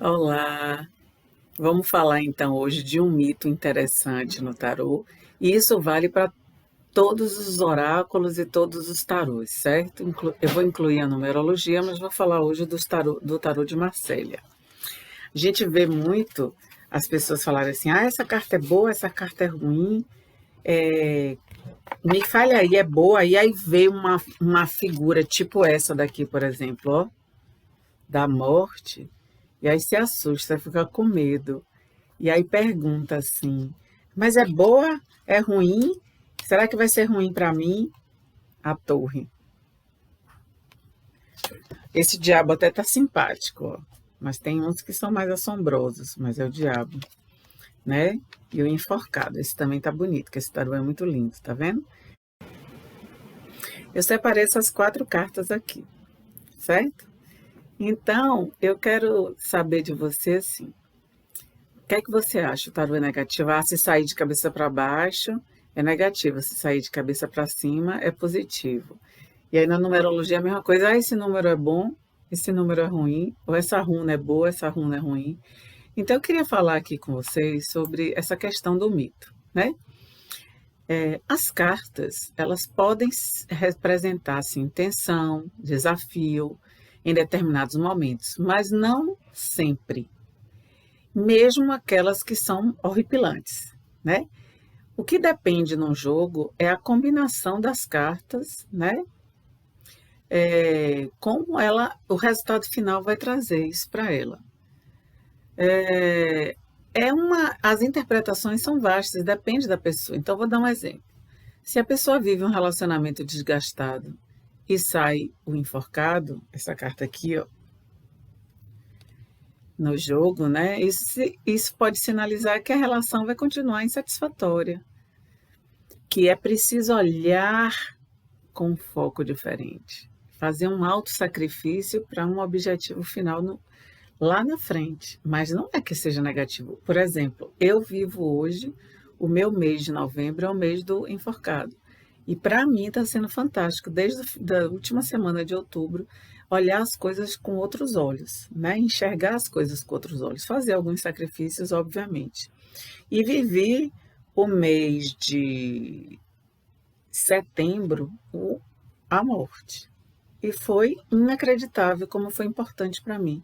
Olá, vamos falar então hoje de um mito interessante no tarô, e isso vale para todos os oráculos e todos os tarôs, certo? Eu vou incluir a numerologia, mas vou falar hoje do tarô de Marselha. A gente vê muito as pessoas falarem assim: ah, essa carta é boa, essa carta é ruim, é, me fale aí, é boa, e aí vê uma figura tipo essa daqui, por exemplo, ó, da morte, e aí se assusta, fica com medo. E aí pergunta assim: mas é boa? É ruim? Será que vai ser ruim para mim? A torre. Esse diabo até tá simpático, ó. Mas tem uns que são mais assombrosos, mas é o diabo, né? E o enforcado. Esse também tá bonito, que esse tarô é muito lindo, tá vendo? Eu separei essas 4 cartas aqui, certo? Então, eu quero saber de você assim: o que é que você acha? O tarô é negativo? Ah, se sair de cabeça para baixo, é negativo. Se sair de cabeça para cima, é positivo. E aí na numerologia é a mesma coisa. Ah, esse número é bom, esse número é ruim, ou essa runa é boa, essa runa é ruim. Então eu queria falar aqui com vocês sobre essa questão do mito, né? As cartas, elas podem representar assim, tensão, desafio em determinados momentos, mas não sempre, mesmo aquelas que são horripilantes, né? O que depende no jogo é a combinação das cartas, né? Como ela, o resultado final vai trazer isso para ela. É, as interpretações são vastas, depende da pessoa. Então, vou dar um exemplo. Se a pessoa vive um relacionamento desgastado e sai o enforcado, essa carta aqui, ó, no jogo, né? Isso pode sinalizar que a relação vai continuar insatisfatória, que é preciso olhar com um foco diferente, fazer um auto-sacrifício para um objetivo final lá na frente, mas não é que seja negativo. Por exemplo, eu vivo hoje, o meu mês de novembro é o mês do enforcado. E para mim está sendo fantástico, desde a última semana de outubro, olhar as coisas com outros olhos, né? Enxergar as coisas com outros olhos, fazer alguns sacrifícios, obviamente. E vivi o mês de setembro, a morte. E foi inacreditável como foi importante para mim,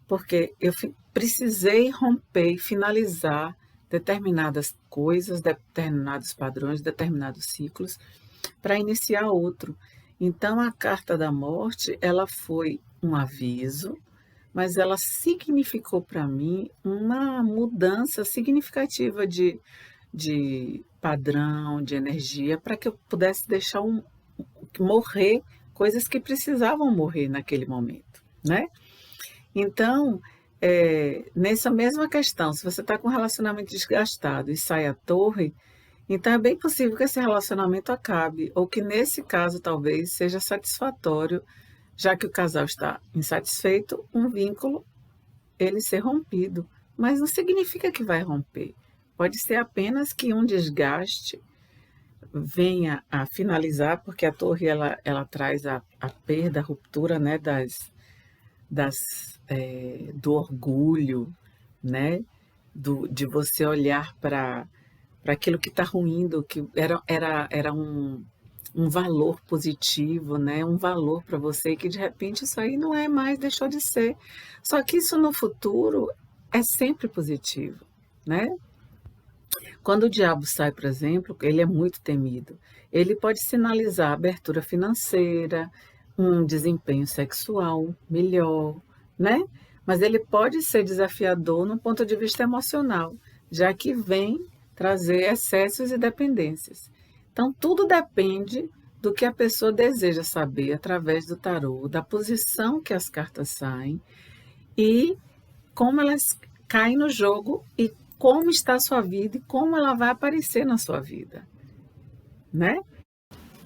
porque eu precisei romper e finalizar determinadas coisas, determinados padrões, determinados ciclos, para iniciar outro. Então, a carta da morte, ela foi um aviso, mas ela significou para mim uma mudança significativa de padrão, de energia, para que eu pudesse deixar morrer coisas que precisavam morrer naquele momento, né? Então, nessa mesma questão, se você está com um relacionamento desgastado e sai a torre, então é bem possível que esse relacionamento acabe, ou que nesse caso talvez seja satisfatório, já que o casal está insatisfeito, um vínculo ele ser rompido. Mas não significa que vai romper. Pode ser apenas que um desgaste venha a finalizar, porque a torre ela traz a perda, a ruptura, né, do orgulho, né? De você olhar para aquilo que está ruim, que era um valor positivo, né? Um valor para você, que de repente isso aí não é mais, deixou de ser. Só que isso no futuro é sempre positivo, né? Quando o diabo sai, por exemplo, ele é muito temido. Ele pode sinalizar abertura financeira, um desempenho sexual melhor, né? Mas ele pode ser desafiador no ponto de vista emocional, já que vem trazer excessos e dependências. Então, tudo depende do que a pessoa deseja saber através do tarô, da posição que as cartas saem e como elas caem no jogo e como está a sua vida e como ela vai aparecer na sua vida, né?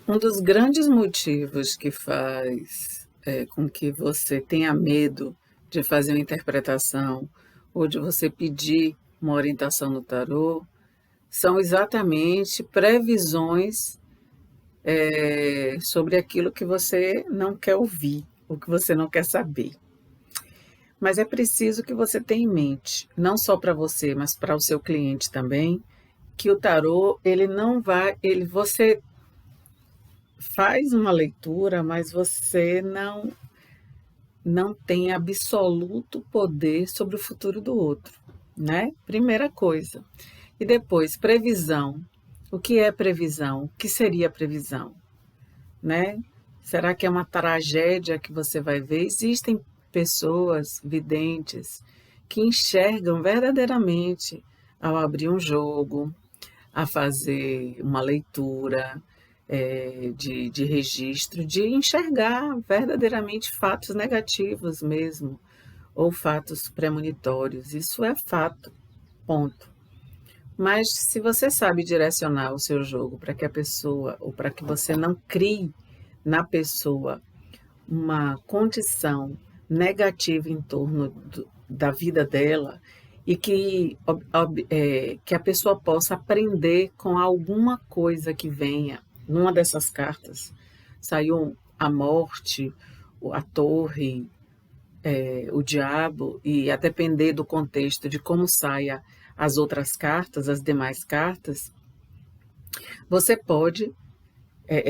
Um dos grandes motivos que faz com que você tenha medo de fazer uma interpretação ou de você pedir uma orientação no tarô são exatamente previsões sobre aquilo que você não quer ouvir, ou que você não quer saber. Mas é preciso que você tenha em mente, não só para você, mas para o seu cliente também, que o tarô, ele não vai, você faz uma leitura, mas você não tem absoluto poder sobre o futuro do outro, né? Primeira coisa. E depois, previsão. O que é previsão? O que seria previsão, né? Será que é uma tragédia que você vai ver? Existem pessoas videntes que enxergam verdadeiramente ao abrir um jogo, a fazer uma leitura de registro, de enxergar verdadeiramente fatos negativos mesmo, ou fatos premonitórios. Isso é fato, ponto. Mas se você sabe direcionar o seu jogo para que a pessoa, ou para que você não crie na pessoa uma condição negativa em torno da vida dela e que a pessoa possa aprender com alguma coisa que venha. Numa dessas cartas saiu a morte, a torre, o diabo, e a depender do contexto de como saia as outras cartas, as demais cartas, você pode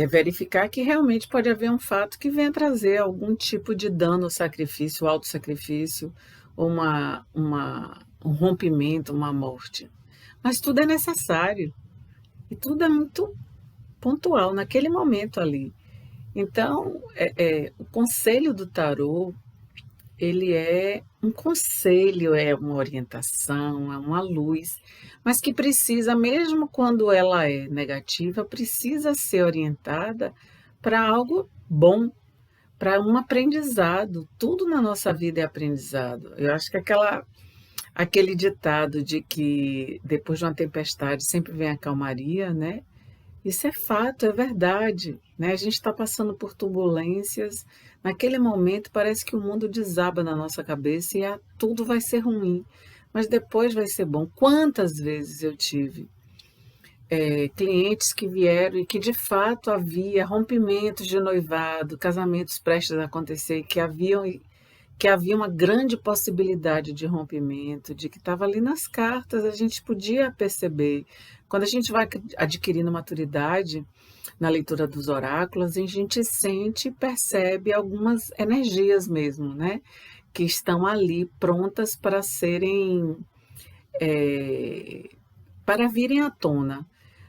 verificar que realmente pode haver um fato que venha trazer algum tipo de dano, sacrifício, autossacrifício, ou um rompimento, uma morte. Mas tudo é necessário e tudo é muito pontual naquele momento ali. Então, o conselho do tarô, ele é um conselho, é uma orientação, é uma luz, mas que precisa, mesmo quando ela é negativa, precisa ser orientada para algo bom, para um aprendizado. Tudo na nossa vida é aprendizado. Eu acho que aquele ditado de que depois de uma tempestade sempre vem a calmaria, né? Isso é fato, é verdade, né? A gente está passando por turbulências. Naquele momento parece que o mundo desaba na nossa cabeça e tudo vai ser ruim, mas depois vai ser bom. Quantas vezes eu tive clientes que vieram e que de fato havia rompimentos de noivado, casamentos prestes a acontecer, que havia uma grande possibilidade de rompimento, de que estava ali nas cartas, a gente podia perceber. Quando a gente vai adquirindo maturidade na leitura dos oráculos, a gente sente e percebe algumas energias mesmo, né? Que estão ali prontas para serem, para virem à tona.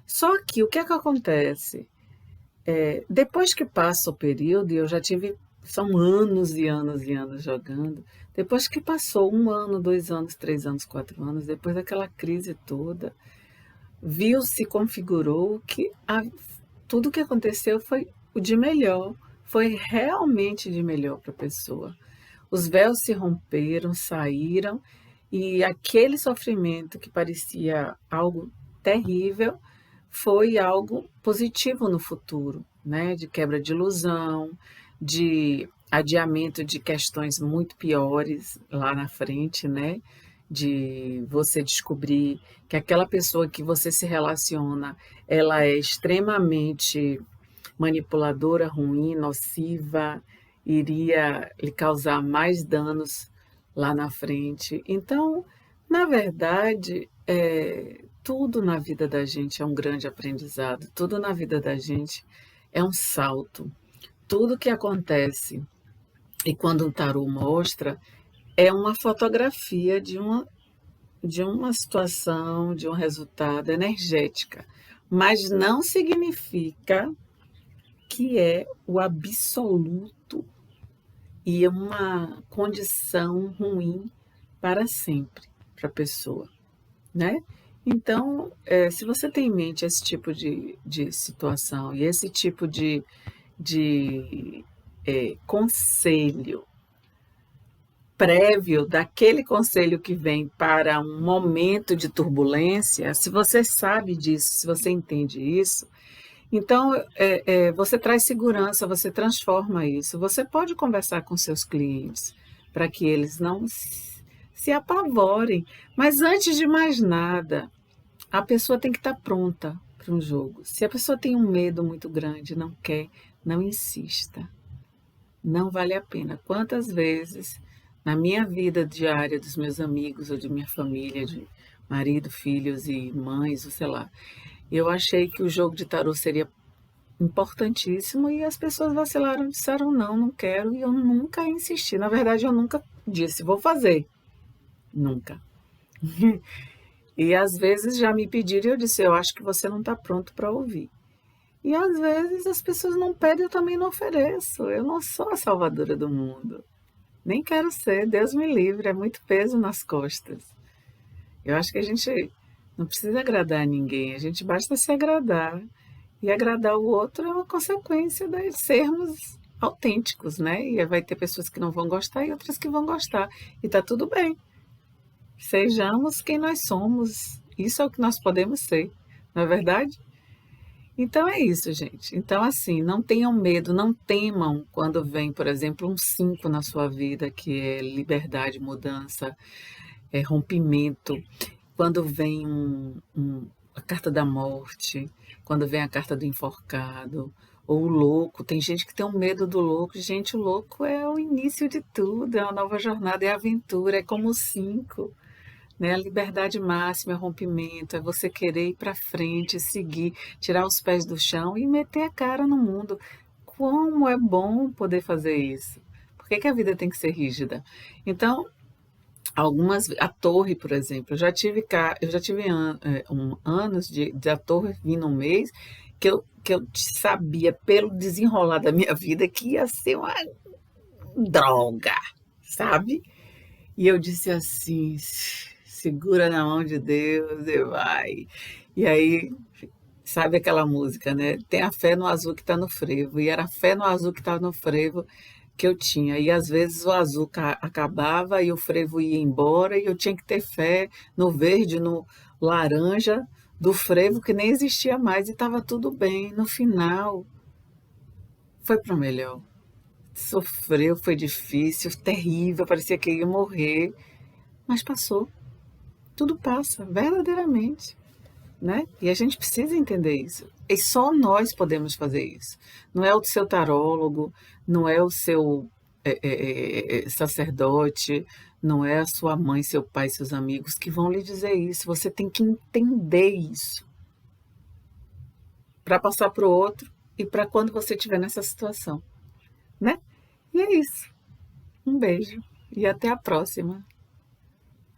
Só que o que é que acontece? Depois que passa o período, e eu já tive, são anos e anos e anos jogando, depois que passou 1 ano, 2 anos, 3 anos, 4 anos, depois daquela crise toda, viu-se, configurou que tudo que aconteceu foi o de melhor, foi realmente de melhor para a pessoa. Os véus se romperam, saíram, e aquele sofrimento que parecia algo terrível foi algo positivo no futuro, né? De quebra de ilusão, de adiamento de questões muito piores lá na frente, né? De você descobrir que aquela pessoa que você se relaciona, ela é extremamente manipuladora, ruim, nociva, iria lhe causar mais danos lá na frente. Então, na verdade, tudo na vida da gente é um grande aprendizado, tudo na vida da gente é um salto. Tudo que acontece, e quando o tarô mostra, é uma fotografia de uma situação, de um resultado energética, mas não significa que é o absoluto e uma condição ruim para sempre para a pessoa, né? Então, se você tem em mente esse tipo de situação e esse tipo de conselho prévio daquele conselho que vem para um momento de turbulência, se você sabe disso, se você entende isso, então você traz segurança, você transforma isso. Você pode conversar com seus clientes para que eles não se apavorem, mas antes de mais nada, a pessoa tem que estar pronta para um jogo. Se a pessoa tem um medo muito grande, não quer, não insista. Não vale a pena. Quantas vezes na minha vida diária dos meus amigos ou de minha família, de marido, filhos e mães, ou sei lá, eu achei que o jogo de tarô seria importantíssimo e as pessoas vacilaram, disseram não, não quero, e eu nunca insisti. Na verdade, eu nunca disse, vou fazer. Nunca. E às vezes já me pediram e eu disse, eu acho que você não está pronto para ouvir. E às vezes as pessoas não pedem, eu também não ofereço. Eu não sou a salvadora do mundo. Nem quero ser, Deus me livre, é muito peso nas costas. Eu acho que a gente não precisa agradar a ninguém, a gente basta se agradar. E agradar o outro é uma consequência de sermos autênticos, né? E vai ter pessoas que não vão gostar e outras que vão gostar. E tá tudo bem. Sejamos quem nós somos. Isso é o que nós podemos ser, não é verdade? Então é isso, gente. Então, assim, não tenham medo, não temam quando vem, por exemplo, um 5 na sua vida, que é liberdade, mudança, é rompimento. Quando vem a carta da morte, quando vem a carta do enforcado, ou o louco. Tem gente que tem um medo do louco. Gente, o louco é o início de tudo, é uma nova jornada, é aventura, é como o 5. Né? A liberdade máxima é rompimento, é você querer ir para frente, seguir, tirar os pés do chão e meter a cara no mundo. Como é bom poder fazer isso. Por que a vida tem que ser rígida? Então, a torre, por exemplo, eu já tive anos de a torre vir num mês que eu sabia pelo desenrolar da minha vida que ia ser uma droga, sabe? E eu disse assim, segura na mão de Deus e vai. E aí, sabe aquela música, né? Tem a fé no azul que está no frevo. E era a fé no azul que estava no frevo que eu tinha. E às vezes o azul acabava e o frevo ia embora e eu tinha que ter fé no verde, no laranja do frevo que nem existia mais e estava tudo bem. No final, foi para o melhor. Sofreu, foi difícil, terrível, parecia que ia morrer, mas passou. Tudo passa, verdadeiramente, né? E a gente precisa entender isso. E só nós podemos fazer isso. Não é o seu tarólogo, não é o seu sacerdote, não é a sua mãe, seu pai, seus amigos que vão lhe dizer isso. Você tem que entender isso para passar para o outro e para quando você estiver nessa situação, né? E é isso. Um beijo e até a próxima.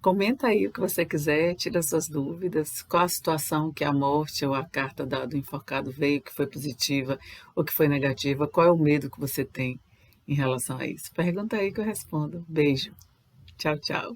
Comenta aí o que você quiser, tira suas dúvidas, qual a situação que a morte ou a carta do enforcado veio, que foi positiva ou que foi negativa, qual é o medo que você tem em relação a isso. Pergunta aí que eu respondo. Beijo. Tchau, tchau.